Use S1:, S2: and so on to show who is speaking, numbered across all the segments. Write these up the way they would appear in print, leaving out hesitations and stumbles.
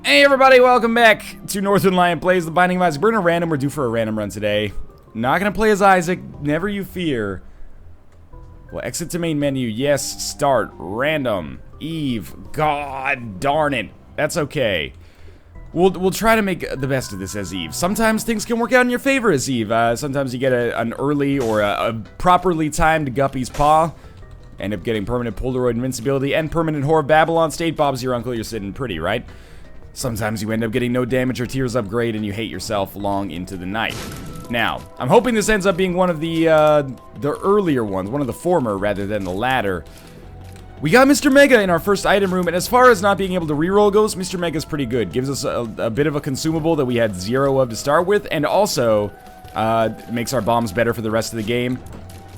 S1: Hey everybody, welcome back to Northernlion Plays the Binding of Isaac. We're in a random, we're due for a random run today. Not gonna play as Isaac, never you fear. Well, exit to main menu, yes, start, random, Eve, god darn it. That's okay. We'll try to make the best of this as Eve. Sometimes things can work out in your favor as Eve. Sometimes you get an early or a properly timed Guppy's Paw. End up getting permanent Polaroid invincibility and permanent Whore of Babylon state. Bob's your uncle, you're sitting pretty, right? Sometimes you end up getting no damage or tears upgrade and you hate yourself long into the night. Now, I'm hoping this ends up being one of the earlier ones, one of the former rather than the latter. We got Mr. Mega in our first item room, and as far as not being able to reroll goes, Mr. Mega's pretty good. Gives us a bit of a consumable that we had 0 of to start with, and also makes our bombs better for the rest of the game.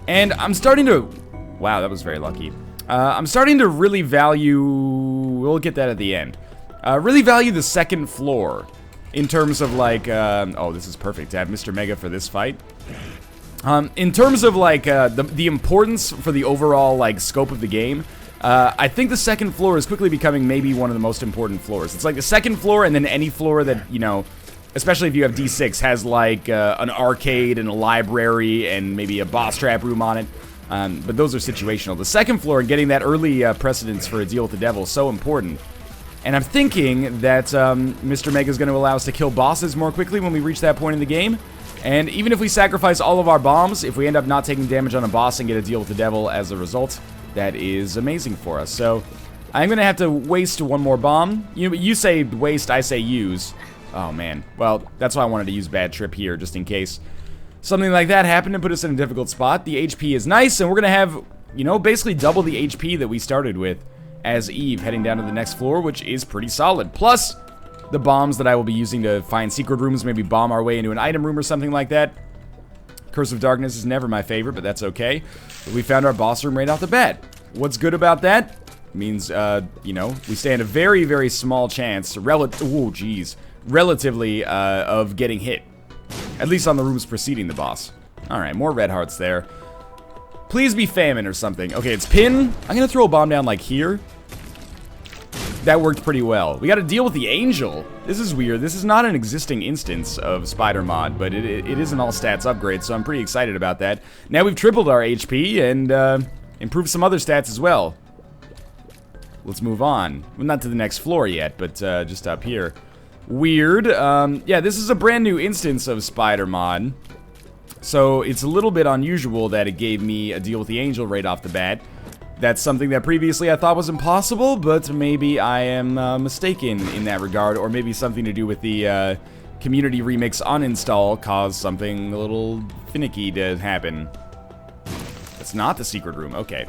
S1: And I'm starting to... Wow, that was very lucky. I'm starting to really value... We'll get that at the end. Really value the second floor in terms of like, oh, this is perfect to have Mr. Mega for this fight. In terms of like the importance for the overall like scope of the game, I think the second floor is quickly becoming maybe one of the most important floors. It's like the second floor and then any floor that, you know, especially if you have D6, has like an arcade and a library and maybe a boss trap room on it. But those are situational. The second floor and getting that early precedence for a deal with the devil is so important. And I'm thinking that Mr. Mega is going to allow us to kill bosses more quickly when we reach that point in the game. And even if we sacrifice all of our bombs, if we end up not taking damage on a boss and get a deal with the devil as a result, that is amazing for us. So I'm going to have to waste one more bomb. You say waste, I say use. Oh man. Well, that's why I wanted to use Bad Trip here, just in case something like that happened and put us in a difficult spot. The HP is nice, and we're going to have, you know, basically double the HP that we started with as Eve heading down to the next floor, which is pretty solid. Plus, the bombs that I will be using to find secret rooms, maybe bomb our way into an item room or something like that. Curse of Darkness is never my favorite, but that's okay. But we found our boss room right off the bat. What's good about that? It means, you know, we stand a very, very small chance, relatively, of getting hit. At least on the rooms preceding the boss. Alright, more red hearts there. Please be famine or something. Okay, it's pin. I'm gonna throw a bomb down like here. That worked pretty well. We gotta deal with the angel. This is weird. This is not an existing instance of Spider Mod, but it is an all stats upgrade, so I'm pretty excited about that. Now we've tripled our HP and improved some other stats as well. Let's move on. Well, not to the next floor yet, but just up here. Weird. Yeah, this is a brand new instance of Spider Mod. So it's a little bit unusual that it gave me a deal with the angel right off the bat. That's something that previously I thought was impossible, but maybe I am mistaken in that regard, or maybe something to do with the community remix uninstall caused something a little finicky to happen. It's not the secret room, okay.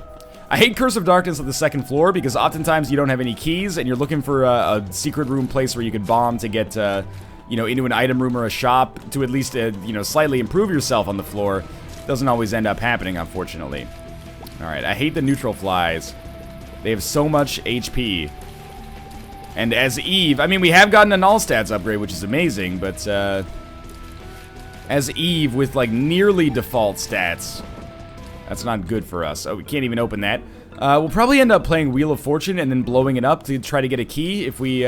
S1: I hate Curse of Darkness at the second floor because oftentimes you don't have any keys and you're looking for a secret room place where you could bomb to get you know, into an item room or a shop to at least, you know, slightly improve yourself on the floor. Doesn't always end up happening, unfortunately. Alright, I hate the neutral flies. They have so much HP. And as Eve, I mean, we have gotten an all stats upgrade, which is amazing, but, as Eve with, like, nearly default stats, that's not good for us. Oh, we can't even open that. We'll probably end up playing Wheel of Fortune and then blowing it up to try to get a key if we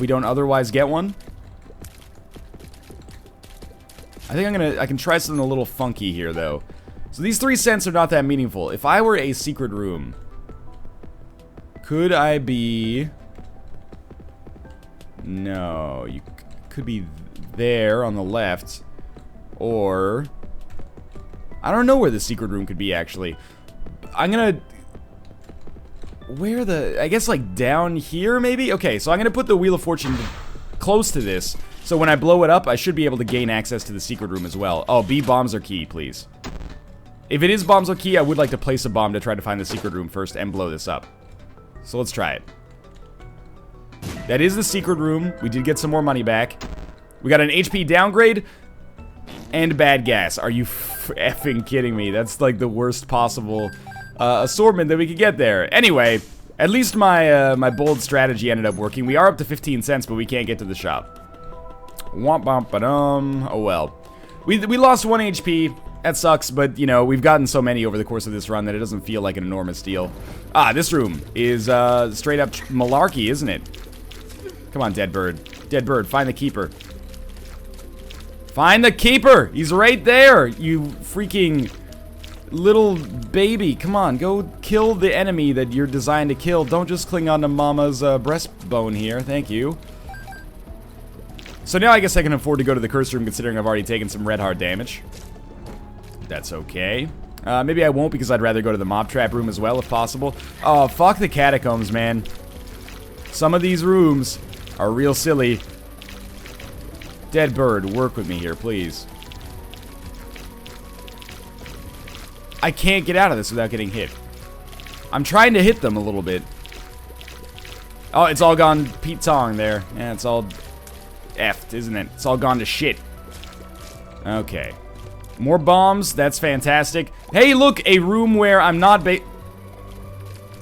S1: don't otherwise get one. I think I can try something a little funky here, though. So these 3 cents are not that meaningful. If I were a secret room, could I be... No, you could be there on the left, or... I don't know where the secret room could be, actually. I'm gonna... Where the... I guess, like, down here, maybe? Okay, so I'm gonna put the Wheel of Fortune close to this, so when I blow it up, I should be able to gain access to the secret room as well. Oh, B, bombs are key, please. If it is bombs are key, I would like to place a bomb to try to find the secret room first and blow this up. So let's try it. That is the secret room. We did get some more money back. We got an HP downgrade and bad gas. Are you effing kidding me? That's like the worst possible assortment that we could get there. Anyway, at least my my bold strategy ended up working. We are up to 15 cents, but we can't get to the shop. Womp bump ba-dum. Oh well. We lost 1 HP. That sucks, but, you know, we've gotten so many over the course of this run that it doesn't feel like an enormous deal. Ah, this room is straight up malarkey, isn't it? Come on, dead bird. Dead bird, find the keeper. Find the keeper! He's right there, you freaking little baby. Come on, go kill the enemy that you're designed to kill. Don't just cling on to Mama's breastbone here. Thank you. So now I guess I can afford to go to the curse room considering I've already taken some red heart damage. That's okay. Maybe I won't because I'd rather go to the mob trap room as well if possible. Oh, fuck the catacombs, man. Some of these rooms are real silly. Dead bird, work with me here, please. I can't get out of this without getting hit. I'm trying to hit them a little bit. Oh, it's all gone Pete Tong there. Yeah, it's all effed, isn't it? It's all gone to shit. Okay. More bombs. That's fantastic. Hey, look, a room where I'm not Let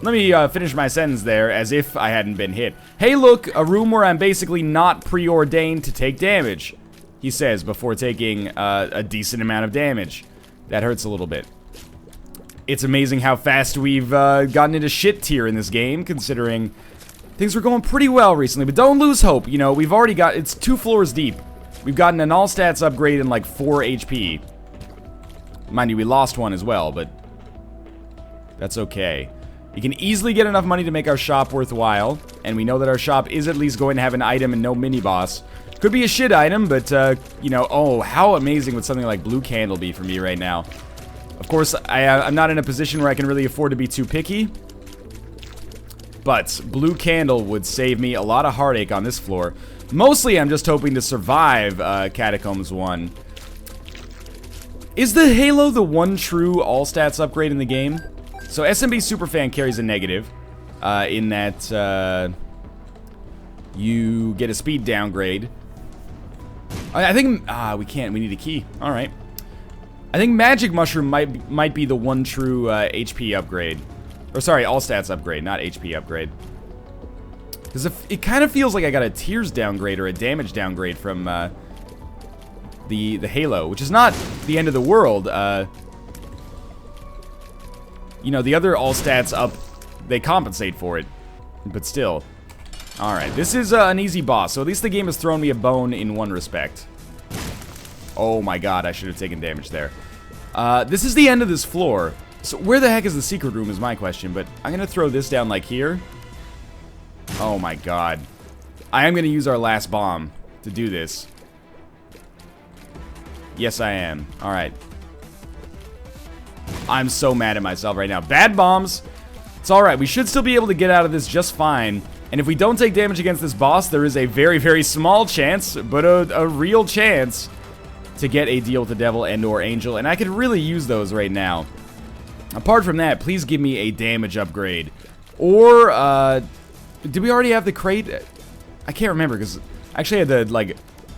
S1: me finish my sentence there as if I hadn't been hit. Hey, look, a room where I'm basically not preordained to take damage, he says before taking a decent amount of damage. That hurts a little bit. It's amazing how fast we've gotten into shit tier in this game, considering things were going pretty well recently. But don't lose hope, you know, we've already got, it's 2 floors deep. We've gotten an all stats upgrade in like 4 HP. Mind you, we lost one as well, but that's okay. You can easily get enough money to make our shop worthwhile, and we know that our shop is at least going to have an item and no mini-boss. Could be a shit item, but, you know, oh, how amazing would something like Blue Candle be for me right now? Of course, I'm not in a position where I can really afford to be too picky, but Blue Candle would save me a lot of heartache on this floor. Mostly, I'm just hoping to survive Catacombs 1. Is the Halo the one true all-stats upgrade in the game? So SMB Superfan carries a negative, in that you get a speed downgrade. I think, we can't, we need a key. Alright. I think Magic Mushroom might be the one true HP upgrade. Or sorry, all stats upgrade, not HP upgrade. Because it kind of feels like I got a tears downgrade or a damage downgrade from the Halo, which is not the end of the world. You know, the other all stats up, they compensate for it. But still. Alright, this is an easy boss, so at least the game has thrown me a bone in one respect. Oh my god, I should have taken damage there. This is the end of this floor. So where the heck is the secret room is my question, but I'm going to throw this down like here. Oh my god. I am going to use our last bomb to do this. Yes, I am. Alright. I'm so mad at myself right now. Bad bombs. It's alright. We should still be able to get out of this just fine. And if we don't take damage against this boss, there is a very, very small chance, but a real chance to get a deal with the devil and or angel. And I could really use those right now. Apart from that, please give me a damage upgrade. Or, did we already have the crate? I can't remember, because I actually had to, like,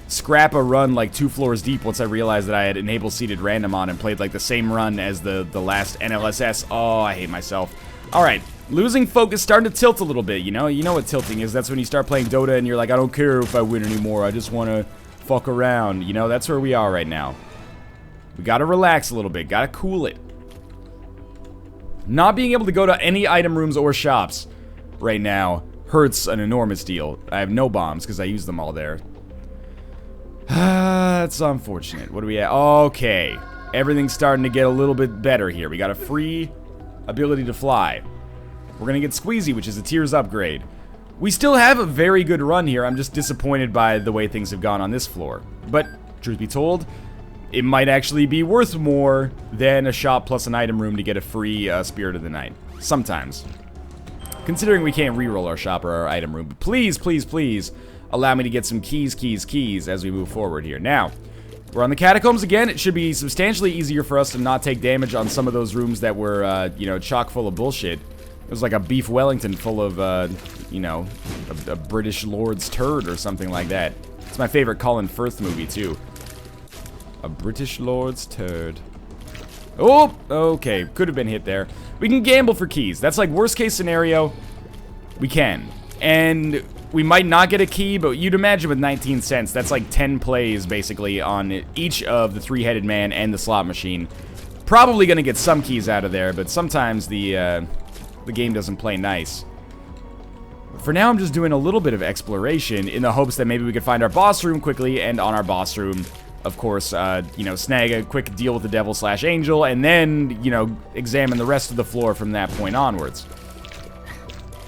S1: scrap a run, like, 2 floors deep once I realized that I had enabled seated random on and played, like, the same run as the last NLSS. Oh, I hate myself. Alright, losing focus, starting to tilt a little bit, you know? You know what tilting is. That's when you start playing Dota and you're like, I don't care if I win anymore. I just want to fuck around. You know, that's where we are right now. We gotta relax a little bit. Gotta cool it. Not being able to go to any item rooms or shops right now hurts an enormous deal. I have no bombs because I used them all there. That's unfortunate. What do we have? Okay. Everything's starting to get a little bit better here. We got a free ability to fly. We're gonna get Squeezy, which is a tiers upgrade. We still have a very good run here. I'm just disappointed by the way things have gone on this floor. But, truth be told, it might actually be worth more than a shop plus an item room to get a free Spirit of the Night. Sometimes. Considering we can't reroll our shop or our item room. But please, please, please allow me to get some keys as we move forward here. Now, we're on the Catacombs again. It should be substantially easier for us to not take damage on some of those rooms that were, you know, chock full of bullshit. It was like a beef Wellington full of, you know, a British Lord's turd or something like that. It's my favorite Colin Firth movie, too. A British Lord's turd. Oh, okay. Could have been hit there. We can gamble for keys. That's like worst case scenario. We can. And we might not get a key, but you'd imagine with 19 cents, that's like 10 plays, basically, on each of the three-headed man and the slot machine. Probably gonna get some keys out of there, but sometimes the game doesn't play nice. for now, I'm just doing a little bit of exploration in the hopes that maybe we could find our boss room quickly, and on our boss room, of course, you know, snag a quick deal with the devil / angel, and then, you know, examine the rest of the floor from that point onwards.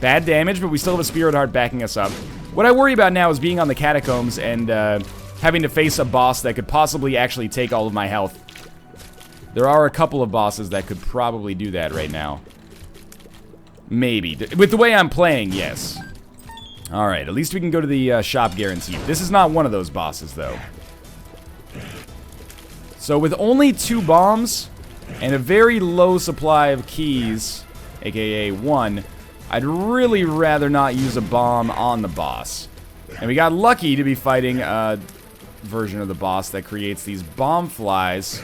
S1: Bad damage, but we still have a Spirit Heart backing us up. What I worry about now is being on the Catacombs and having to face a boss that could possibly actually take all of my health. There are a couple of bosses that could probably do that right now. Maybe. With the way I'm playing, yes. Alright, at least we can go to the shop guaranteed. This is not one of those bosses, though. So with only 2 bombs and a very low supply of keys, aka 1, I'd really rather not use a bomb on the boss. And we got lucky to be fighting a version of the boss that creates these bomb flies.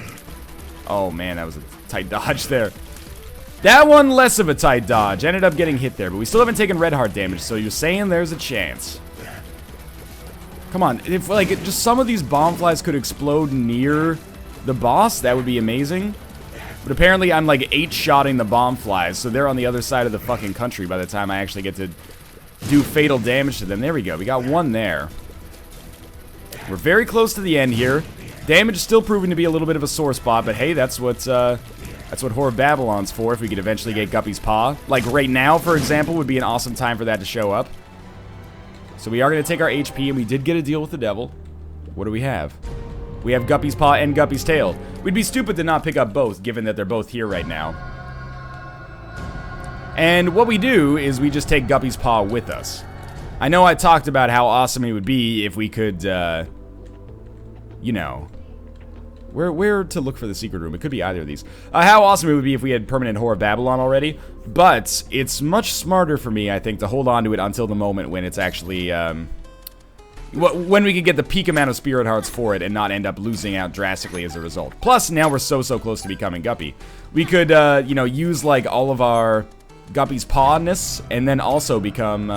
S1: Oh man, that was a tight dodge there. That one less of a tight dodge. Ended up getting hit there, but we still haven't taken red heart damage, so you're saying there's a chance. Come on, if like just some of these bomb flies could explode near the boss, that would be amazing. But apparently I'm like 8-shotting the bomb flies, so they're on the other side of the fucking country by the time I actually get to do fatal damage to them. There we go, we got one there. We're very close to the end here. Damage is still proving to be a little bit of a sore spot, but hey, that's what Whore of Babylon's for, if we could eventually get Guppy's Paw. Like right now, for example, would be an awesome time for that to show up. So we are going to take our HP, and we did get a deal with the devil. What do we have? We have Guppy's Paw and Guppy's Tail. We'd be stupid to not pick up both, given that they're both here right now. And what we do is we just take Guppy's Paw with us. I know I talked about how awesome it would be if we could, you know... Where to look for the secret room? It could be either of these. How awesome it would be if we had permanent Whore of Babylon already. But it's much smarter for me, I think, to hold on to it until the moment when it's actually... when we can get the peak amount of Spirit Hearts for it and not end up losing out drastically as a result. Plus, now we're so close to becoming Guppy. We could, you know, use, like, all of our Guppy's Paw-ness and then also become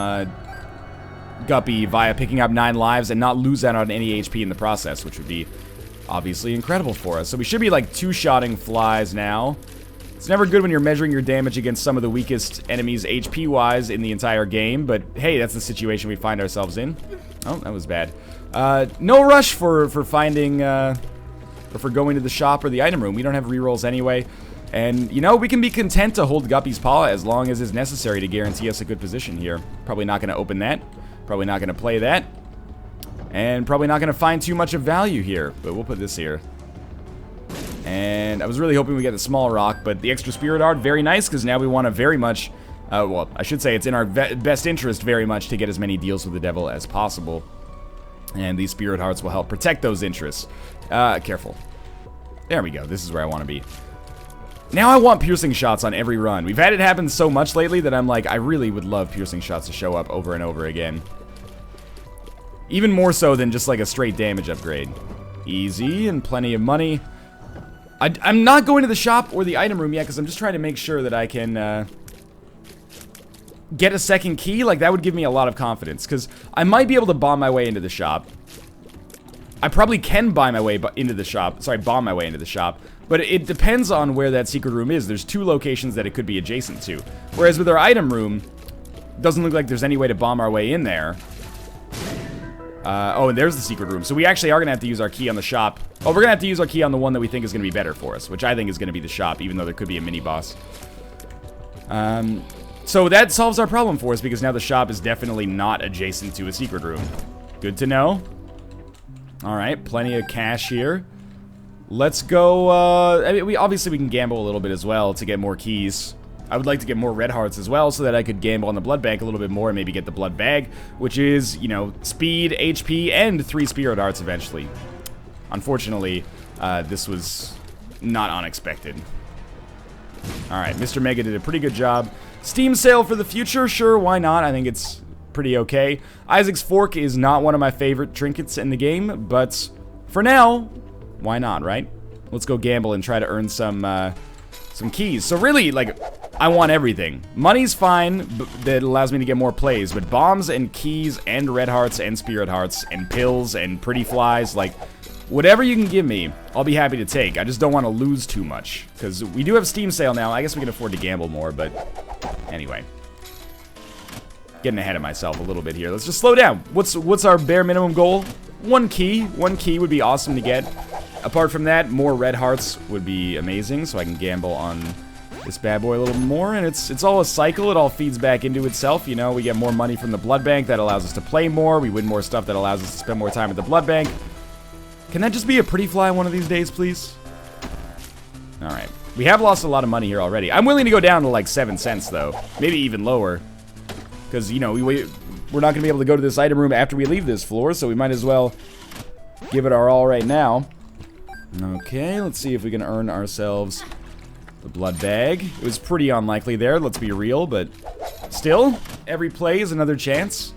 S1: Guppy via picking up 9 lives and not lose out on any HP in the process, which would be... obviously incredible for us. So we should be like 2-shotting flies now. It's never good when you're measuring your damage against some of the weakest enemies HP-wise in the entire game, but hey, that's the situation we find ourselves in. Oh, that was bad. No rush for finding, or for going to the shop or the item room. We don't have rerolls anyway. And, you know, we can be content to hold Guppy's Paw as long as is necessary to guarantee us a good position here. Probably not going to open that. Probably not going to play that. And probably not going to find too much of value here, but we'll put this here. And I was really hoping we get the small rock, but the extra Spirit Heart, very nice, because now we want to very much, well, I should say it's in our best interest very much to get as many deals with the devil as possible. And these Spirit Hearts will help protect those interests. Careful. There we go, this is where I want to be. Now I want piercing shots on every run. We've had it happen so much lately that I'm like, I really would love piercing shots to show up over and over again. Even more so than just like a straight damage upgrade. Easy and plenty of money. I'm not going to the shop or the item room yet because I'm just trying to make sure that I can get a second key. Like that would give me a lot of confidence because I might be able to bomb my way into the shop. I probably can buy my way into the shop. Sorry, bomb my way into the shop. But it depends on where that secret room is. There's 2 locations that it could be adjacent to. Whereas with our item room, doesn't look like there's any way to bomb our way in there. Oh, and there's the secret room. So we actually are going to have to use our key on the shop. Oh, we're going to have to use our key on the one that we think is going to be better for us, which I think is going to be the shop, even though there could be a mini-boss. So that solves our problem for us, because now the shop is definitely not adjacent to a secret room. Good to know. Alright, plenty of cash here. Let's go, I mean, obviously we can gamble a little bit as well to get more keys. I would like to get more red hearts as well so that I could gamble on the blood bank a little bit more and maybe get the blood bag, which is, you know, speed, HP, and 3 spirit hearts eventually. Unfortunately, this was not unexpected. Alright, Mr. Mega did a pretty good job. Steam sale for the future? Sure, why not? I think it's pretty okay. Isaac's Fork is not one of my favorite trinkets in the game, but for now, why not, right? Let's go gamble and try to earn some keys. So really, like, I want everything. Money's fine, that allows me to get more plays, but bombs and keys and red hearts and spirit hearts and pills and pretty flies, like, whatever you can give me, I'll be happy to take. I just don't want to lose too much, because we do have Steam sale now. I guess we can afford to gamble more, but anyway. getting ahead of myself a little bit here. Let's just slow down. What's our bare minimum goal? 1 key. 1 key would be awesome to get. Apart from that, more red hearts would be amazing, so I can gamble on this bad boy a little more. And it's all a cycle. It all feeds back into itself. You know, we get more money from the blood bank. That allows us to play more. We win more stuff. That allows us to spend more time at the blood bank. Can that just be a pretty fly one of these days, please? Alright. We have lost a lot of money here already. I'm willing to go down to like 7 cents, though. Maybe even lower. Because, you know, we're not going to be able to go to this item room after we leave this floor, so we might as well give it our all right now. Okay, let's see if we can earn ourselves the blood bag. It was pretty unlikely there, let's be real, but still, every play is another chance.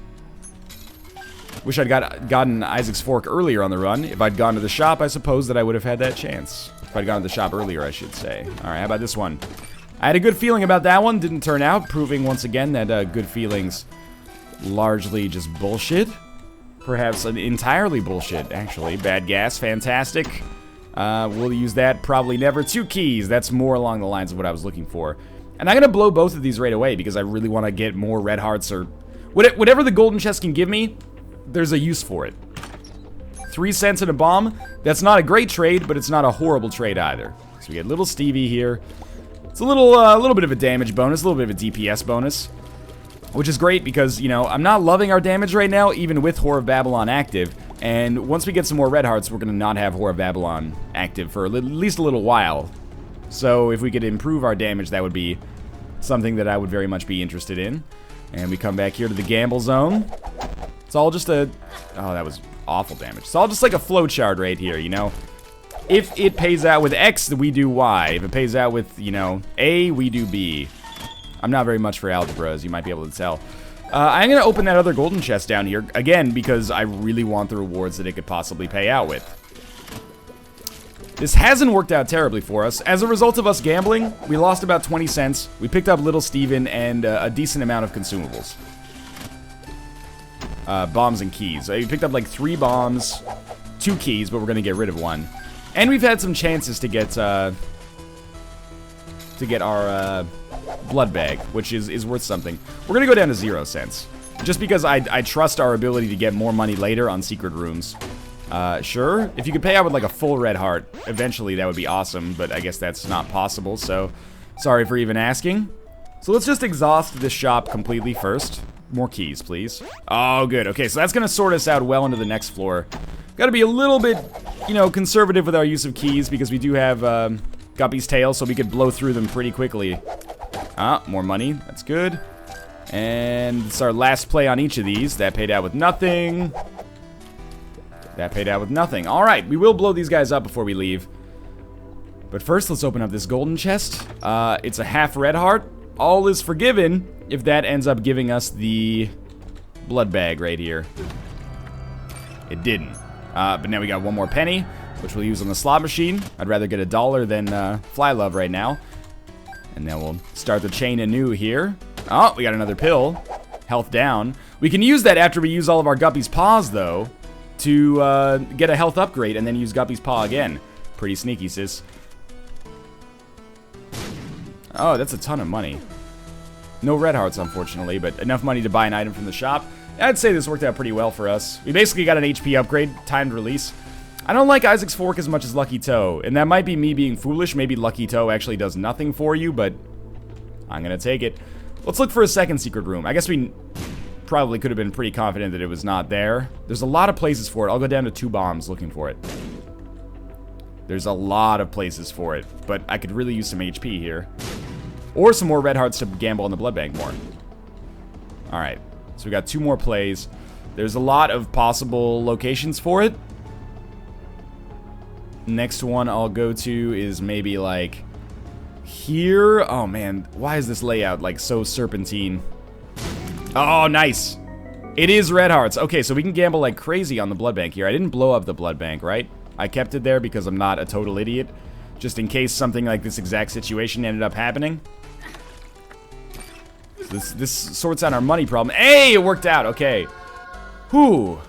S1: Wish I'd gotten Isaac's fork earlier on the run. If I'd gone to the shop, I suppose that I would have had that chance. If I'd gone to the shop earlier, I should say. Alright, how about this one? I had a good feeling about that one. Didn't turn out, proving once again that good feelings largely just bullshit. Perhaps entirely bullshit, actually. Bad gas, fantastic. We'll use that probably never. 2 keys. That's more along the lines of what I was looking for. And I'm going to blow both of these right away because I really want to get more red hearts or whatever the golden chest can give me. There's a use for it. 3 cents in a bomb. That's not a great trade, but it's not a horrible trade either. So we get little Stevie here. It's a little bit of a damage bonus, a little bit of a DPS bonus, which is great because, you know, I'm not loving our damage right now, even with Whore of Babylon active. And once we get some more red hearts, we're going to not have Whore of Babylon active for at least a little while. So if we could improve our damage, that would be something that I would very much be interested in. And we come back here to the gamble zone. It's all just a... Oh, that was awful damage. It's all just like a flowchart right here, you know? If it pays out with X, we do Y. If it pays out with, you know, A, we do B. I'm not very much for algebra, as you might be able to tell. I'm going to open that other golden chest down here, again, because I really want the rewards that it could possibly pay out with. This hasn't worked out terribly for us. As a result of us gambling, we lost about 20 cents. We picked up Little Steven and a decent amount of consumables. Bombs and keys. We picked up like 3 bombs, 2 keys, but we're going to get rid of 1. And we've had some chances to get our blood bag, which is worth something. We're going to go down to 0 cents. Just because I trust our ability to get more money later on secret rooms. Sure, if you could pay out with like a full red heart, eventually that would be awesome, but I guess that's not possible, so sorry for even asking. So let's just exhaust this shop completely first. More keys, please. Oh, good. Okay, so that's going to sort us out well into the next floor. Got to be a little bit, you know, conservative with our use of keys because we do have Guppy's tail, so we could blow through them pretty quickly. More money. That's good. And it's our last play on each of these. That paid out with nothing. That paid out with nothing. All right, we will blow these guys up before we leave. But first, let's open up this golden chest. It's a half red heart. All is forgiven if that ends up giving us the blood bag right here. It didn't. But now we got 1 more penny, which we'll use on the slot machine. I'd rather get $1 than Fly Love right now. And then we'll start the chain anew here. Oh, we got another pill. Health down. We can use that after we use all of our Guppy's Paws, though, to get a health upgrade and then use Guppy's Paw again. Pretty sneaky, sis. Oh, that's a ton of money. No red hearts, unfortunately, but enough money to buy an item from the shop. I'd say this worked out pretty well for us. We basically got an HP upgrade, timed release. I don't like Isaac's Fork as much as Lucky Toe, and that might be me being foolish. Maybe Lucky Toe actually does nothing for you, but I'm gonna take it. Let's look for a second secret room. I guess we probably could have been pretty confident that it was not there. There's a lot of places for it. I'll go down to 2 bombs looking for it. There's a lot of places for it, but I could really use some HP here. Or some more red hearts to gamble on the blood bank more. Alright, so we got 2 more plays. There's a lot of possible locations for it. Next one I'll go to is maybe like here. Oh man, why is this layout like so serpentine? Oh, nice. It is red hearts. Okay, so we can gamble like crazy on the blood bank here. I didn't blow up the blood bank, right? I kept it there because I'm not a total idiot. Just in case something like this exact situation ended up happening. So this sorts out our money problem. Hey, it worked out. Okay. Whew.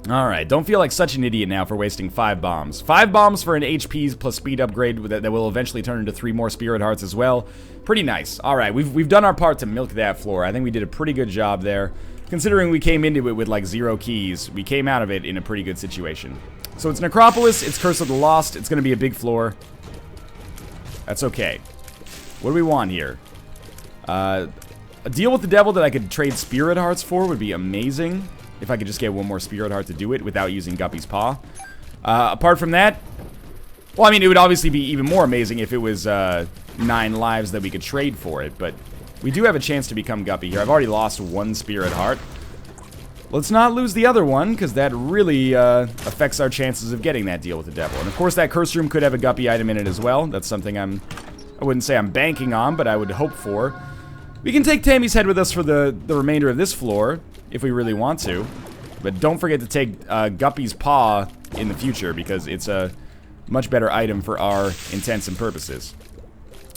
S1: Alright, don't feel like such an idiot now for wasting 5 bombs. 5 bombs for an HP plus speed upgrade that will eventually turn into 3 more Spirit Hearts as well. Pretty nice. Alright, we've done our part to milk that floor. I think we did a pretty good job there. Considering we came into it with like 0 keys, we came out of it in a pretty good situation. So it's Necropolis, it's Curse of the Lost, it's going to be a big floor. That's okay. What do we want here? A deal with the devil that I could trade Spirit Hearts for would be amazing. If I could just get 1 more Spirit Heart to do it without using Guppy's Paw. Apart from that, well, I mean, it would obviously be even more amazing if it was 9 lives that we could trade for it, but we do have a chance to become Guppy here. I've already lost 1 Spirit Heart. Let's not lose the other one, because that really affects our chances of getting that deal with the devil. And of course, that curse room could have a Guppy item in it as well. That's something I wouldn't say I'm banking on, but I would hope for. We can take Tammy's head with us for the remainder of this floor, if we really want to. But don't forget to take Guppy's Paw in the future, because it's a much better item for our intents and purposes.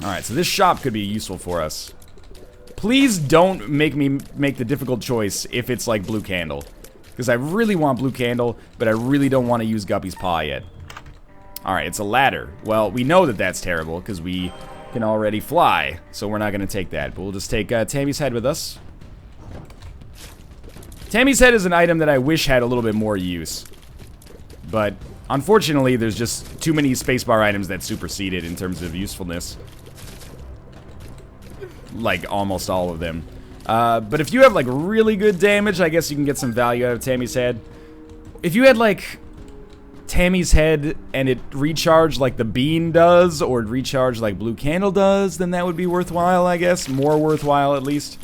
S1: Alright, so this shop could be useful for us. Please don't make me make the difficult choice if it's like Blue Candle. Because I really want Blue Candle, but I really don't want to use Guppy's Paw yet. Alright, it's a ladder. Well, we know that that's terrible, because we can already fly. So we're not going to take that. But we'll just take Tammy's head with us. Tammy's head is an item that I wish had a little bit more use. But unfortunately, there's just too many spacebar items that supersede it in terms of usefulness. Like, almost all of them. But if you have, like, really good damage, I guess you can get some value out of Tammy's head. If you had, like, Tammy's head and it recharged like the bean does, or it recharged like Blue Candle does, then that would be worthwhile, I guess. More worthwhile, at least.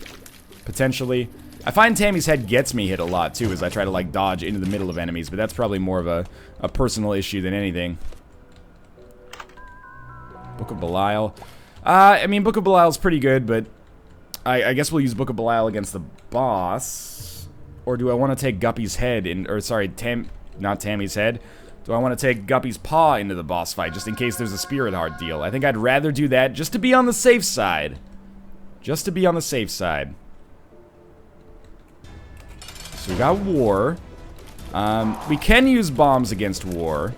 S1: Potentially. I find Tammy's head gets me hit a lot, too, as I try to, like, dodge into the middle of enemies, but that's probably more of a personal issue than anything. Book of Belial. I mean, Book of Belial's pretty good, but I guess we'll use Book of Belial against the boss. Or do I want to take Guppy's head in, or sorry, not Tammy's head. Do I want to take Guppy's Paw into the boss fight, just in case there's a Spirit Heart deal? I think I'd rather do that, just to be on the safe side. Just to be on the safe side. So we got War. We can use bombs against War.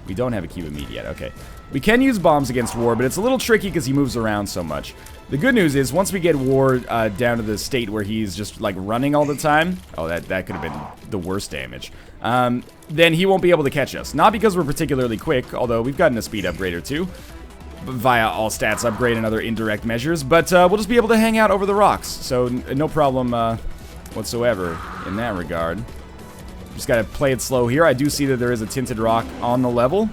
S1: We don't have a cube of meat yet, okay. We can use bombs against War, but it's a little tricky because he moves around so much. The good news is, once we get War down to the state where he's just, like, running all the time... Oh, that could have been the worst damage. Then he won't be able to catch us. Not because we're particularly quick, although we've gotten a speed upgrade or two. Via all stats upgrade and other indirect measures. But we'll just be able to hang out over the rocks. So, no problem whatsoever in that regard. Just gotta play it slow here. I do see that there is a tinted rock on the level.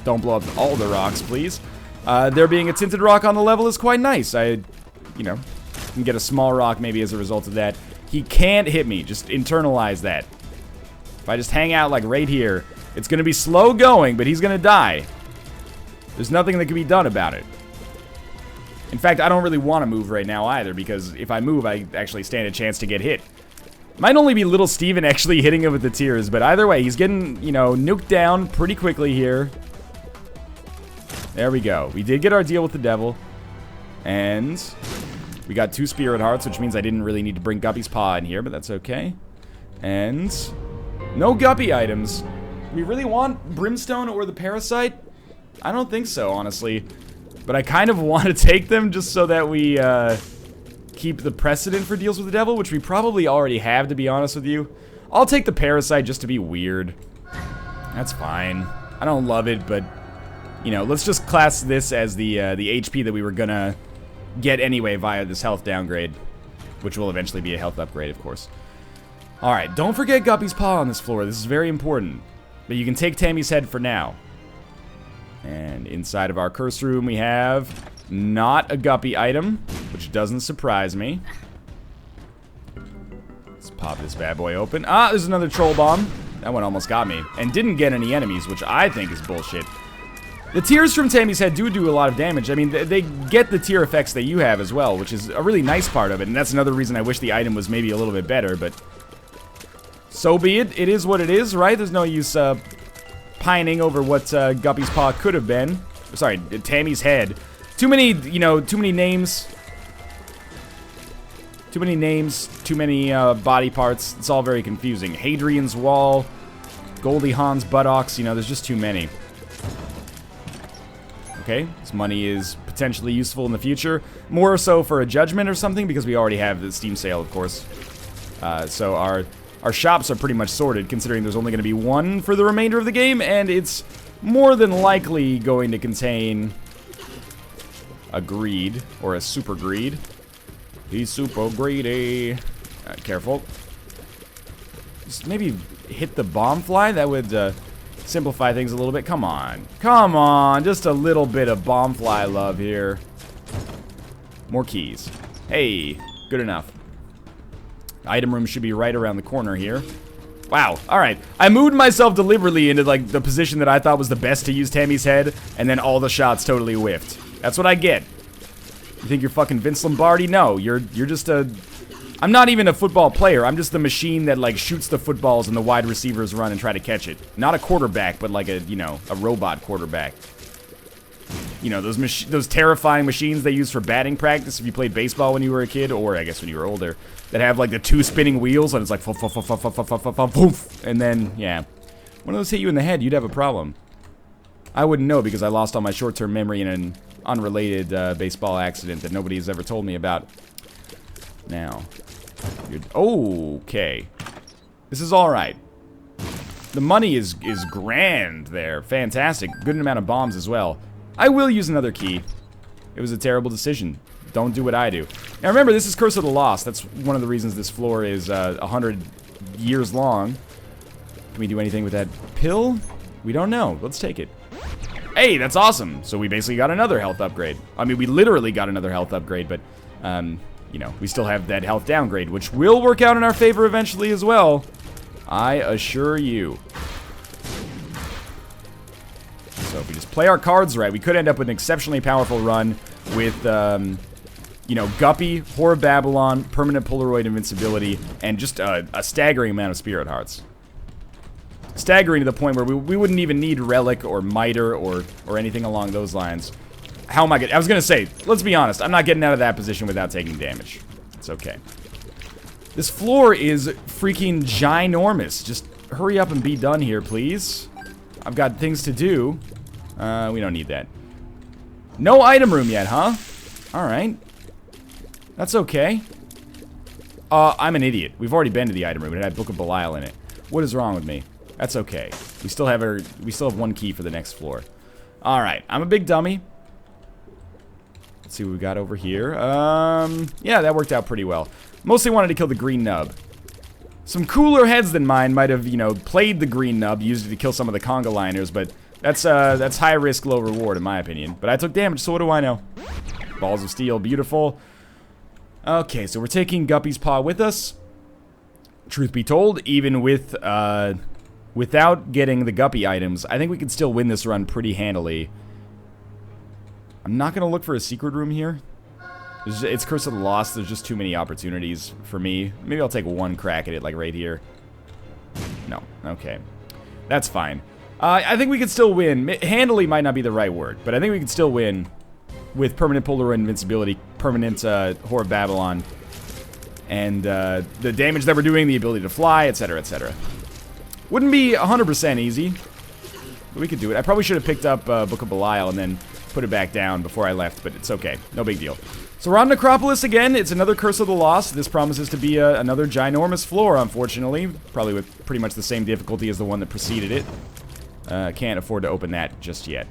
S1: Don't blow up all the rocks, please. There being a tinted rock on the level is quite nice. I, you know, can get a small rock maybe as a result of that. He can't hit me. Just internalize that. If I just hang out like right here, it's going to be slow going, but he's going to die. There's nothing that can be done about it. In fact, I don't really want to move right now either, because if I move, I actually stand a chance to get hit. Might only be little Steven actually hitting him with the tears, but either way, he's getting, you know, nuked down pretty quickly here. There we go. We did get our deal with the devil. And we got 2 Spirit Hearts, which means I didn't really need to bring Guppy's Paw in here, but that's okay. And no Guppy items. We really want Brimstone or the Parasite? I don't think so, honestly. But I kind of want to take them just so that we keep the precedent for deals with the devil, which we probably already have, to be honest with you. I'll take the Parasite just to be weird. That's fine. I don't love it, but... You know, let's just class this as the HP that we were gonna get anyway via this health downgrade. Which will eventually be a health upgrade, of course. Alright, don't forget Guppy's Paw on this floor. This is very important. But you can take Tammy's head for now. And inside of our curse room we have not a Guppy item, which doesn't surprise me. Let's pop this bad boy open. Ah, there's another troll bomb. That one almost got me. And didn't get any enemies, which I think is bullshit. The tears from Tammy's head do a lot of damage. I mean, they get the tear effects that you have as well, which is a really nice part of it. And that's another reason I wish the item was maybe a little bit better, but... So be it. It is what it is, right? There's no use pining over what Guppy's Paw could have been. Sorry, Tammy's head. Too many, you know, too many names. Too many names, too many body parts. It's all very confusing. Hadrian's Wall, Goldie Hawn's buttocks, you know, there's just too many. Okay, this money is potentially useful in the future. More so for a judgment or something, because we already have the Steam sale, of course. So our shops are pretty much sorted, considering there's only going to be one for the remainder of the game, and it's more than likely going to contain a greed, or a super greed. He's super greedy. Careful. Just maybe hit the bomb fly. That would simplify things a little bit. Come on. Come on. Just a little bit of bomb fly love here. More keys. Hey, good enough. Item room should be right around the corner here. Wow. All right. I moved myself deliberately into like the position that I thought was the best to use Tammy's head, and then all the shots totally whiffed. That's what I get. You think you're fucking Vince Lombardi? No, you're just a... I'm not even a football player. I'm just the machine that, like, shoots the footballs and the wide receivers run and try to catch it. Not a quarterback, but like a, you know, a robot quarterback. You know, those terrifying machines they use for batting practice if you played baseball when you were a kid, or I guess when you were older, that have, like, the 2 spinning wheels, and it's like, and then, yeah. One of those hit you in the head, you'd have a problem. I wouldn't know because I lost all my short-term memory in an unrelated baseball accident that nobody's ever told me about. Now, okay. This is all right. The money is grand there. Fantastic. Good amount of bombs as well. I will use another key. It was a terrible decision. Don't do what I do. Now remember, this is Curse of the Lost. That's one of the reasons this floor is 100 years long. Can we do anything with that pill? We don't know. Let's take it. Hey, that's awesome. So we basically got another health upgrade. I mean, we literally got another health upgrade, but, you know, we still have that health downgrade, which will work out in our favor eventually as well. I assure you. So if we just play our cards right, we could end up with an exceptionally powerful run with, you know, Guppy, Whore of Babylon, permanent Polaroid invincibility, and just a staggering amount of Spirit Hearts. Staggering to the point where we wouldn't even need Relic or Miter or anything along those lines. How am I getting... I was going to say, let's be honest, I'm not getting out of that position without taking damage. It's okay. This floor is freaking ginormous. Just hurry up and be done here, please. I've got things to do. We don't need that. No item room yet, huh? Alright. That's okay. I'm an idiot. We've already been to the item room. It had Book of Belial in it. What is wrong with me? That's okay. We still have one key for the next floor. Alright, I'm a big dummy. Let's see what we got over here. Yeah, that worked out pretty well. Mostly wanted to kill the green nub. Some cooler heads than mine might have, you know, played the green nub, used it to kill some of the conga liners, but that's high risk, low reward in my opinion. But I took damage, so what do I know? Balls of steel, beautiful. Okay, so we're taking Guppy's Paw with us. Truth be told, even with, without getting the Guppy items, I think we can still win this run pretty handily. I'm not gonna look for a secret room here. It's Curse of the Lost. There's just too many opportunities for me. Maybe I'll take one crack at it, like right here. No. Okay. That's fine. I think we could still win. Handily might not be the right word, but I think we could still win with permanent Polaroid invincibility, permanent Whore of Babylon, and the damage that we're doing, the ability to fly, etc., etc. Wouldn't be 100% easy, but we could do it. I probably should have picked up Book of Belial and then put it back down before I left, but it's okay. No big deal. So we're on Necropolis again. It's another Curse of the Lost. This promises to be another ginormous floor, unfortunately. Probably with pretty much the same difficulty as the one that preceded it. Can't afford to open that just yet.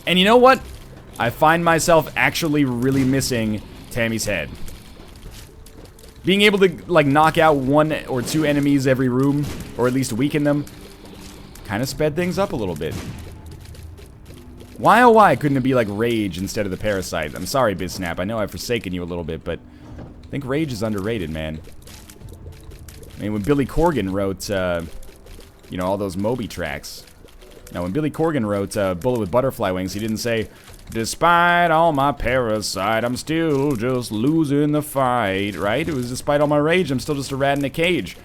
S1: And you know what? I find myself actually really missing Tammy's head. Being able to, like, knock out 1 or 2 enemies every room, or at least weaken them, kind of sped things up a little bit. Why, oh why, couldn't it be like Rage instead of the Parasite? I'm sorry, BizSnap, I know I've forsaken you a little bit, but I think Rage is underrated, man. I mean, when Billy Corgan wrote, you know, all those Moby tracks. Now, when Billy Corgan wrote Bullet with Butterfly Wings, he didn't say, despite all my parasite, I'm still just losing the fight, right? It was despite all my rage, I'm still just a rat in a cage.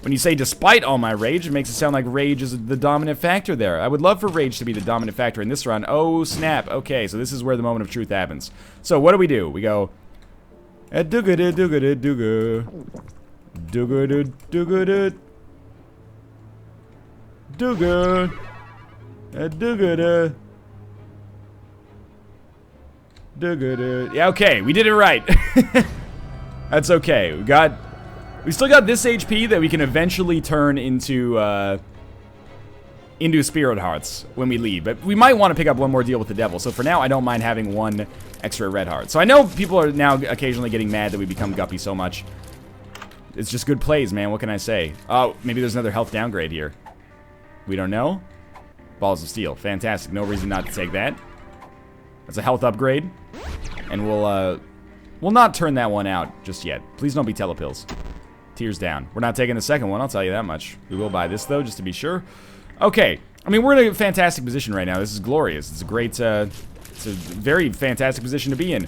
S1: When you say despite all my rage, it makes it sound like rage is the dominant factor there. I would love for rage to be the dominant factor in this run. Oh, snap. Okay, so this is where the moment of truth happens. So what do? We go Dooga dooga dooga. Dooga dooga dooga. Dooga dooga. Yeah, okay, we did it right. That's okay. We still got this HP that we can eventually turn into Spirit Hearts when we leave. But we might want to pick up one more deal with the devil. So for now, I don't mind having one extra red heart. So I know people are now occasionally getting mad that we become guppy so much. It's just good plays, man. What can I say? Oh, maybe there's another health downgrade here. We don't know. Balls of Steel. Fantastic. No reason not to take that. That's a health upgrade. And we'll not turn that one out just yet. Please don't be telepills. Tears down. We're not taking the second one, I'll tell you that much. We will buy this, though, just to be sure. Okay. I mean, we're in a fantastic position right now. This is glorious. It's a great, it's a very fantastic position to be in.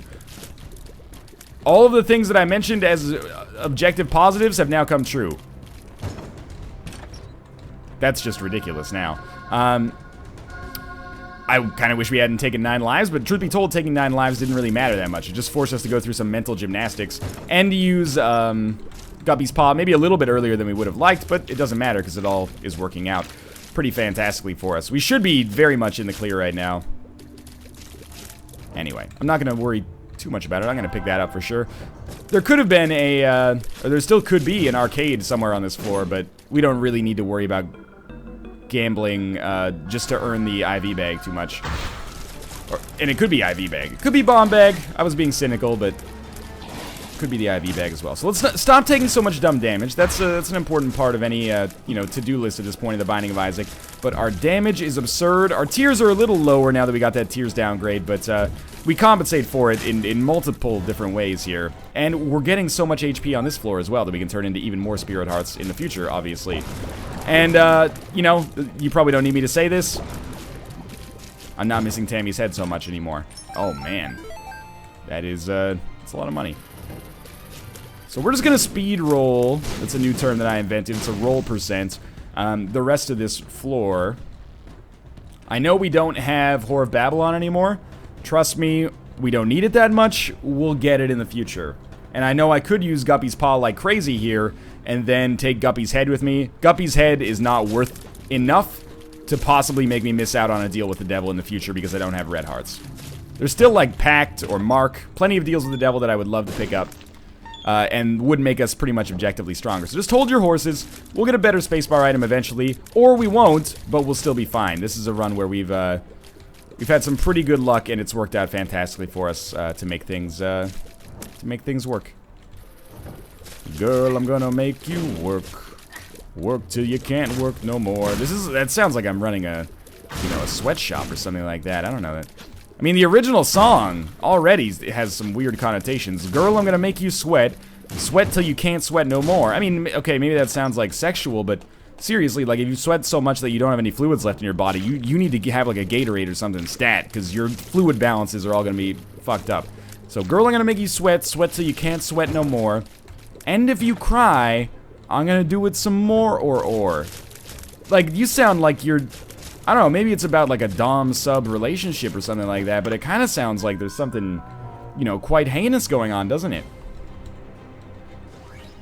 S1: All of the things that I mentioned as objective positives have now come true. That's just ridiculous now. I kind of wish we hadn't taken 9 lives, but truth be told, taking 9 lives didn't really matter that much. It just forced us to go through some mental gymnastics and use Guppy's Paw maybe a little bit earlier than we would have liked, but it doesn't matter because it all is working out pretty fantastically for us. We should be very much in the clear right now. Anyway, I'm not going to worry too much about it. I'm going to pick that up for sure. There could have been or there still could be an arcade somewhere on this floor, but we don't really need to worry about gambling just to earn the IV bag too much. And it could be IV bag. It could be bomb bag. I was being cynical, but it could be the IV bag as well. So let's stop taking so much dumb damage. That's an important part of any to-do list at this point in the Binding of Isaac. But our damage is absurd. Our tiers are a little lower now that we got that tiers downgrade, but we compensate for it in multiple different ways here. And we're getting so much HP on this floor as well that we can turn into even more Spirit Hearts in the future, obviously. And, you probably don't need me to say this. I'm not missing Tammy's head so much anymore. Oh, man. That is, it's a lot of money. So we're just gonna speed roll. That's a new term that I invented. It's a roll percent. The rest of this floor. I know we don't have Whore of Babylon anymore. Trust me, we don't need it that much. We'll get it in the future. And I know I could use Guppy's Paw like crazy here and then take Guppy's head with me. Guppy's head is not worth enough to possibly make me miss out on a deal with the devil in the future because I don't have red hearts. There's still like Pact or Mark, plenty of deals with the devil that I would love to pick up. And would make us pretty much objectively stronger. So just hold your horses. We'll get a better spacebar item eventually, or we won't, but we'll still be fine. This is a run where we've had some pretty good luck, and it's worked out fantastically for us to make things work. Girl, I'm gonna make you work. Work till you can't work no more. That sounds like I'm running a sweatshop or something like that. I don't know that. I mean, the original song already has some weird connotations. Girl, I'm gonna make you sweat. Sweat till you can't sweat no more. I mean, okay, maybe that sounds like sexual, but seriously, like if you sweat so much that you don't have any fluids left in your body, you need to have like a Gatorade or something stat, because your fluid balances are all gonna be fucked up. So, girl, I'm gonna make you sweat. Sweat till you can't sweat no more. And if you cry, I'm gonna do it some more or. Like, you sound like you're... I don't know, maybe it's about like a dom-sub relationship or something like that, but it kind of sounds like there's something, quite heinous going on, doesn't it?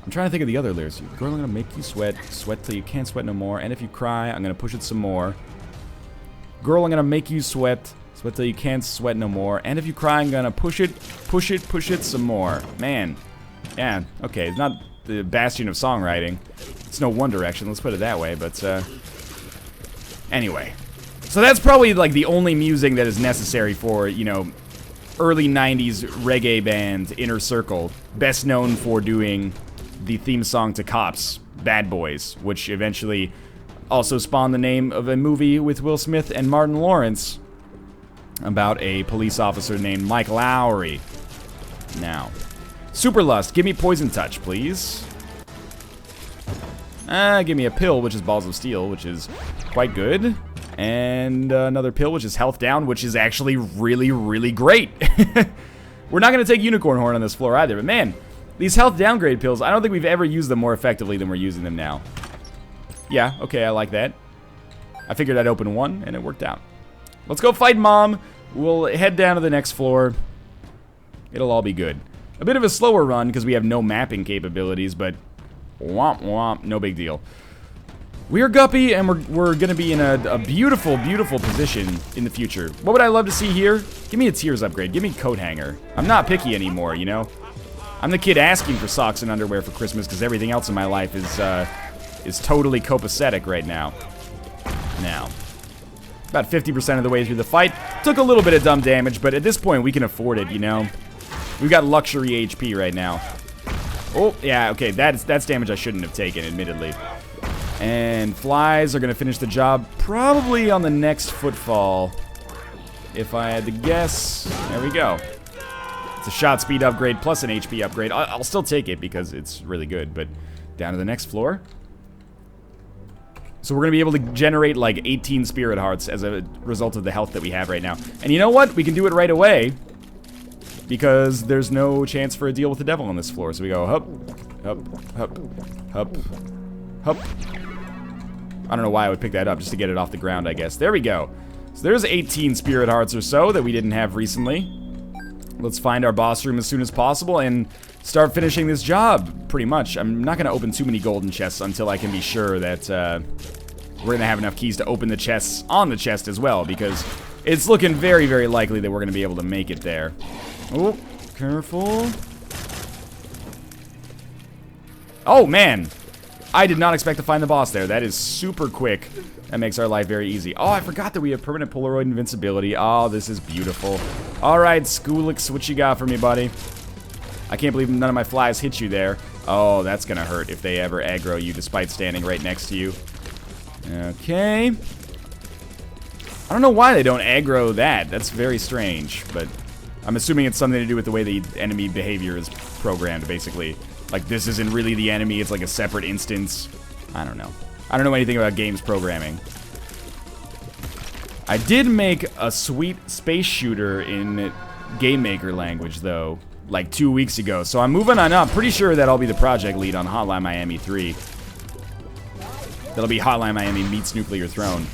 S1: I'm trying to think of the other lyrics. Girl, I'm gonna make you sweat. Sweat till you can't sweat no more. And if you cry, I'm gonna push it some more. Girl, I'm gonna make you sweat. Sweat till you can't sweat no more. And if you cry, I'm gonna push it some more. Man. Yeah, okay, it's not the bastion of songwriting. It's no One Direction, let's put it that way, but, anyway. So that's probably, like, the only music that is necessary for, early 90s reggae band Inner Circle. Best known for doing the theme song to Cops, Bad Boys, which eventually also spawned the name of a movie with Will Smith and Martin Lawrence about a police officer named Mike Lowry. Now, Super Lust, give me Poison Touch, please. Give me a pill, which is Balls of Steel, which is quite good. And another pill, which is Health Down, which is actually really, really great. We're not going to take Unicorn Horn on this floor either, but man, these health downgrade pills, I don't think we've ever used them more effectively than we're using them now. Yeah, okay, I like that. I figured I'd open one, and it worked out. Let's go fight Mom. We'll head down to the next floor. It'll all be good. A bit of a slower run because we have no mapping capabilities, but womp womp, no big deal. We're Guppy, and we're going to be in a beautiful, beautiful position in the future. What would I love to see here? Give me a tiers upgrade. Give me coat hanger. I'm not picky anymore, you know? I'm the kid asking for socks and underwear for Christmas because everything else in my life is totally copacetic right now. Now, about 50% of the way through the fight. Took a little bit of dumb damage, but at this point, we can afford it, you know? We've got luxury HP right now. Oh, yeah, okay, that's damage I shouldn't have taken, admittedly. And flies are going to finish the job probably on the next footfall. If I had to guess, there we go. It's a shot speed upgrade plus an HP upgrade. I'll still take it because it's really good, but down to the next floor. So we're going to be able to generate like 18 spirit hearts as a result of the health that we have right now. And you know what? We can do it right away because there's no chance for a deal with the devil on this floor. So we go hup, hup, hup, hup, hup. I don't know why I would pick that up, just to get it off the ground, I guess. There we go. So there's 18 spirit hearts or so that we didn't have recently. Let's find our boss room as soon as possible and start finishing this job, pretty much. I'm not going to open too many golden chests until I can be sure that we're going to have enough keys to open the chests on the chest as well, because it's looking very, very likely that we're going to be able to make it there. Oh, careful. Oh, man. I did not expect to find the boss there. That is super quick. That makes our life very easy. Oh, I forgot that we have permanent Polaroid invincibility. Oh, this is beautiful. Alright, Skoolix, what you got for me, buddy? I can't believe none of my flies hit you there. Oh, that's gonna hurt if they ever aggro you despite standing right next to you. Okay. I don't know why they don't aggro that. That's very strange, but I'm assuming it's something to do with the way the enemy behavior is programmed, basically. Like, this isn't really the enemy, it's like a separate instance. I don't know. I don't know anything about games programming. I did make a sweet space shooter in Game Maker language, though, like 2 weeks ago. So I'm moving on up. Pretty sure that I'll be the project lead on Hotline Miami 3. That'll be Hotline Miami meets Nuclear Throne.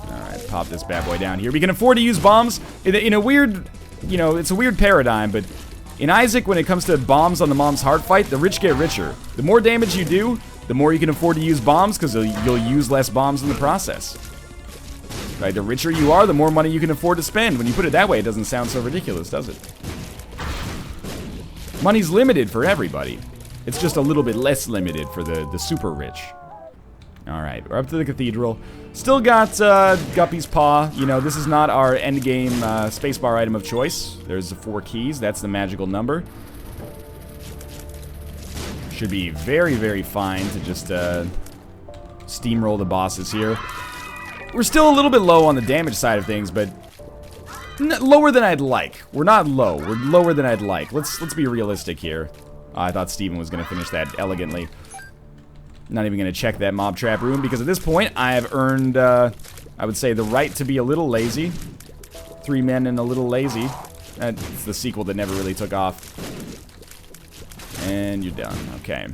S1: Alright, pop this bad boy down here. We can afford to use bombs in a weird, you know, it's a weird paradigm, but in Isaac, when it comes to bombs on the mom's heart fight, the rich get richer. The more damage you do, the more you can afford to use bombs, because you'll use less bombs in the process. Right? The richer you are, the more money you can afford to spend. When you put it that way, it doesn't sound so ridiculous, does it? Money's limited for everybody. It's just a little bit less limited for the super rich. Alright, we're up to the Cathedral. Still got Guppy's Paw. You know, this is not our endgame spacebar item of choice. There's the 4 keys. That's the magical number. Should be very, very fine to just steamroll the bosses here. We're still a little bit low on the damage side of things, but lower than I'd like. We're not low. We're lower than I'd like. Let's be realistic here. I thought Steven was going to finish that elegantly. Not even going to check that mob trap room, because at this point, I have earned, I would say, the right to be a little lazy. 3 men and a little lazy. That's the sequel that never really took off. And you're done. Okay.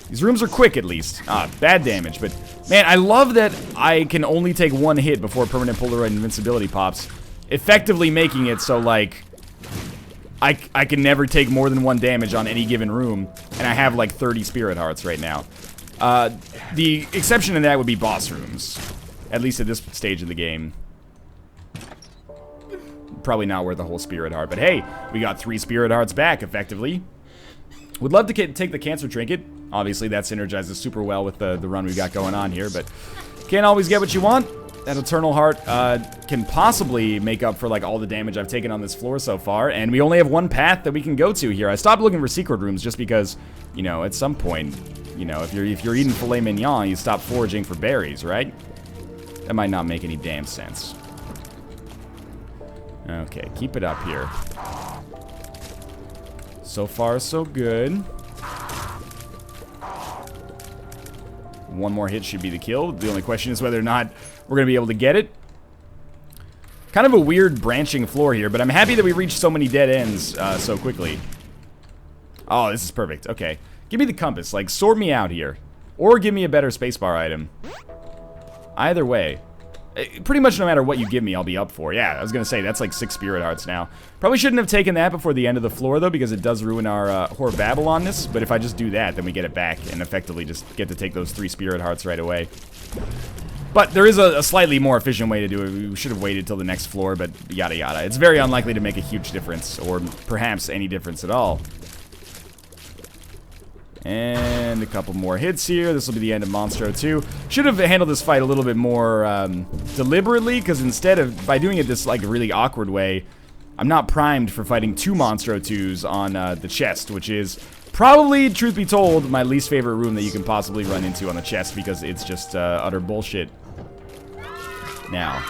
S1: These rooms are quick, at least. Bad damage, but man, I love that I can only take 1 hit before permanent Polaroid invincibility pops, effectively making it so, like, I can never take more than 1 damage on any given room, and I have like 30 spirit hearts right now. The exception to that would be boss rooms, at least at this stage of the game. Probably not worth a whole spirit heart, but hey, we got 3 spirit hearts back, effectively. Would love to take the cancer trinket. Obviously, that synergizes super well with the run we've got going on here, but can't always get what you want. That Eternal Heart can possibly make up for like all the damage I've taken on this floor so far, and we only have 1 path that we can go to here. I stopped looking for secret rooms just because, you know, at some point, you know, if you're eating filet mignon, you stop foraging for berries, right? That might not make any damn sense. Okay, keep it up here. So far, so good. 1 more hit should be the kill. The only question is whether or not we're going to be able to get it. Kind of a weird branching floor here, but I'm happy that we reached so many dead ends so quickly. Oh, this is perfect. Okay. Give me the compass. Like, sort me out here. Or give me a better spacebar item. Either way. Pretty much no matter what you give me, I'll be up for. Yeah, I was gonna say, that's like 6 Spirit Hearts now. Probably shouldn't have taken that before the end of the floor, though, because it does ruin our Whore of Babylonness. But if I just do that, then we get it back and effectively just get to take those 3 Spirit Hearts right away. But there is a slightly more efficient way to do it. We should have waited till the next floor, but yada yada. It's very unlikely to make a huge difference, or perhaps any difference at all. And a couple more hits here. This will be the end of Monstro 2. Should have handled this fight a little bit more deliberately, because instead of, by doing it this like really awkward way, I'm not primed for fighting 2 Monstro 2s on the chest, which is probably, truth be told, my least favorite room that you can possibly run into on the chest, because it's just utter bullshit. Now,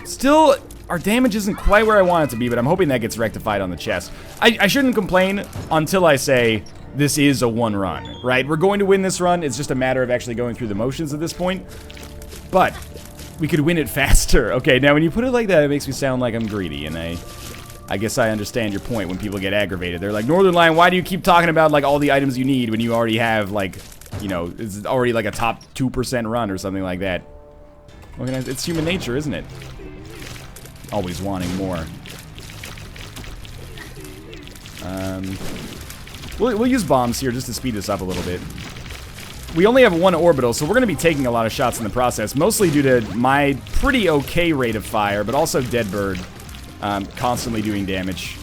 S1: still, our damage isn't quite where I want it to be, but I'm hoping that gets rectified on the chest. I shouldn't complain until I say this is a 1 run, right? We're going to win this run. It's just a matter of actually going through the motions at this point. But we could win it faster. Okay, now when you put it like that, it makes me sound like I'm greedy, and I guess I understand your point when people get aggravated. They're like, Northernlion, why do you keep talking about like all the items you need when you already have like, you know, it's already like a top 2% run or something like that. It's human nature, isn't it? Always wanting more. We'll use bombs here just to speed this up a little bit. We only have 1 orbital, so we're going to be taking a lot of shots in the process, mostly due to my pretty okay rate of fire, but also Deadbird constantly doing damage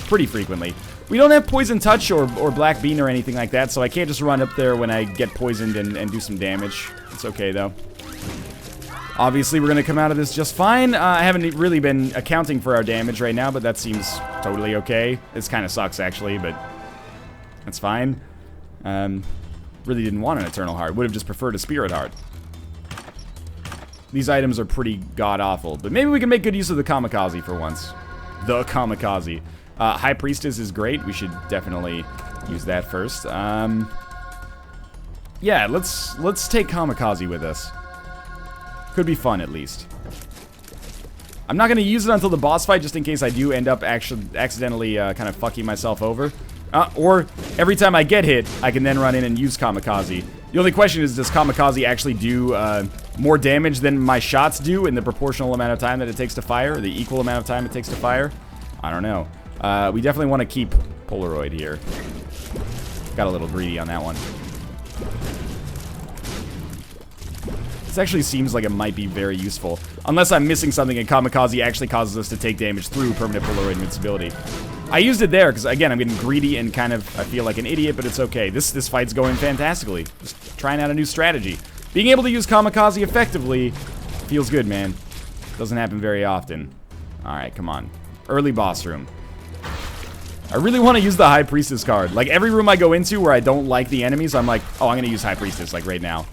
S1: pretty frequently. We don't have Poison Touch or Black Bean or anything like that, so I can't just run up there when I get poisoned and do some damage. It's okay, though. Obviously, we're going to come out of this just fine. I haven't really been accounting for our damage right now, but that seems totally okay. This kind of sucks, actually, but that's fine. Really didn't want an Eternal Heart. Would have just preferred a Spirit Heart. These items are pretty god-awful, but maybe we can make good use of the Kamikaze for once. The Kamikaze. High Priestess is great. We should definitely use that first. Yeah, let's take Kamikaze with us. Could be fun, at least. I'm not going to use it until the boss fight, just in case I do end up actually accidentally kind of fucking myself over. Or every time I get hit, I can then run in and use Kamikaze. The only question is, does Kamikaze actually do more damage than my shots do in the proportional amount of time that it takes to fire? Or the equal amount of time it takes to fire? I don't know. We definitely want to keep Polaroid here. Got a little greedy on that one. This actually seems like it might be very useful. Unless I'm missing something and Kamikaze actually causes us to take damage through permanent Polaroid invincibility. I used it there because, again, I'm getting greedy and kind of, I feel like an idiot, but it's okay. This fight's going fantastically. Just trying out a new strategy. Being able to use Kamikaze effectively feels good, man. Doesn't happen very often. Alright, come on. Early boss room. I really want to use the High Priestess card. Like, every room I go into where I don't like the enemies, I'm like, oh, I'm going to use High Priestess, like, right now.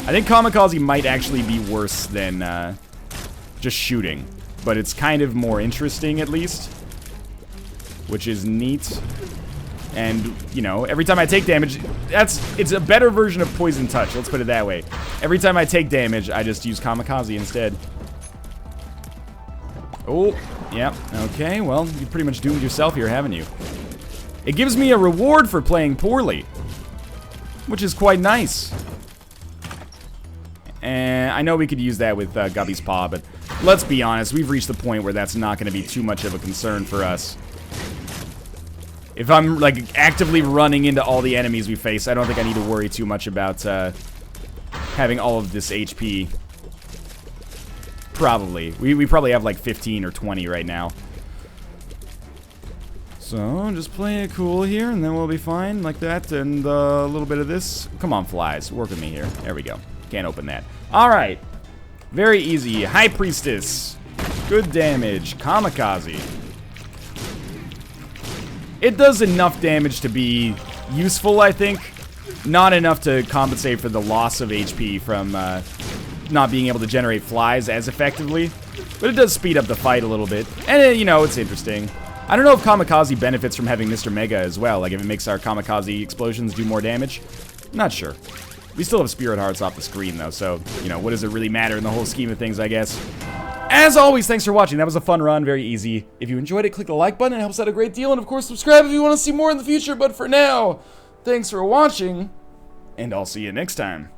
S1: I think Kamikaze might actually be worse than just shooting. But it's kind of more interesting, at least. Which is neat. And, you know, every time I take damage, it's a better version of Poison Touch, let's put it that way. Every time I take damage, I just use Kamikaze instead. Oh, yeah, okay, well, you've pretty much doomed yourself here, haven't you? It gives me a reward for playing poorly. Which is quite nice. And I know we could use that with Guppy's Paw, but let's be honest, we've reached the point where that's not going to be too much of a concern for us. If I'm, like, actively running into all the enemies we face, I don't think I need to worry too much about having all of this HP. Probably. We probably have, like, 15 or 20 right now. So, just play it cool here, and then we'll be fine, like that, and a little bit of this. Come on, flies. Work with me here. There we go. Can't open that. Alright. Very easy. High Priestess. Good damage. Kamikaze. It does enough damage to be useful, I think. Not enough to compensate for the loss of HP from not being able to generate flies as effectively. But it does speed up the fight a little bit. And, you know, it's interesting. I don't know if Kamikaze benefits from having Mr. Mega as well. Like, if it makes our Kamikaze explosions do more damage. Not sure. We still have Spirit Hearts off the screen, though, so, you know, what does it really matter in the whole scheme of things, I guess? As always, thanks for watching. That was a fun run, very easy. If you enjoyed it, click the like button. It helps out a great deal. And, of course, subscribe if you want to see more in the future. But for now, thanks for watching, and I'll see you next time.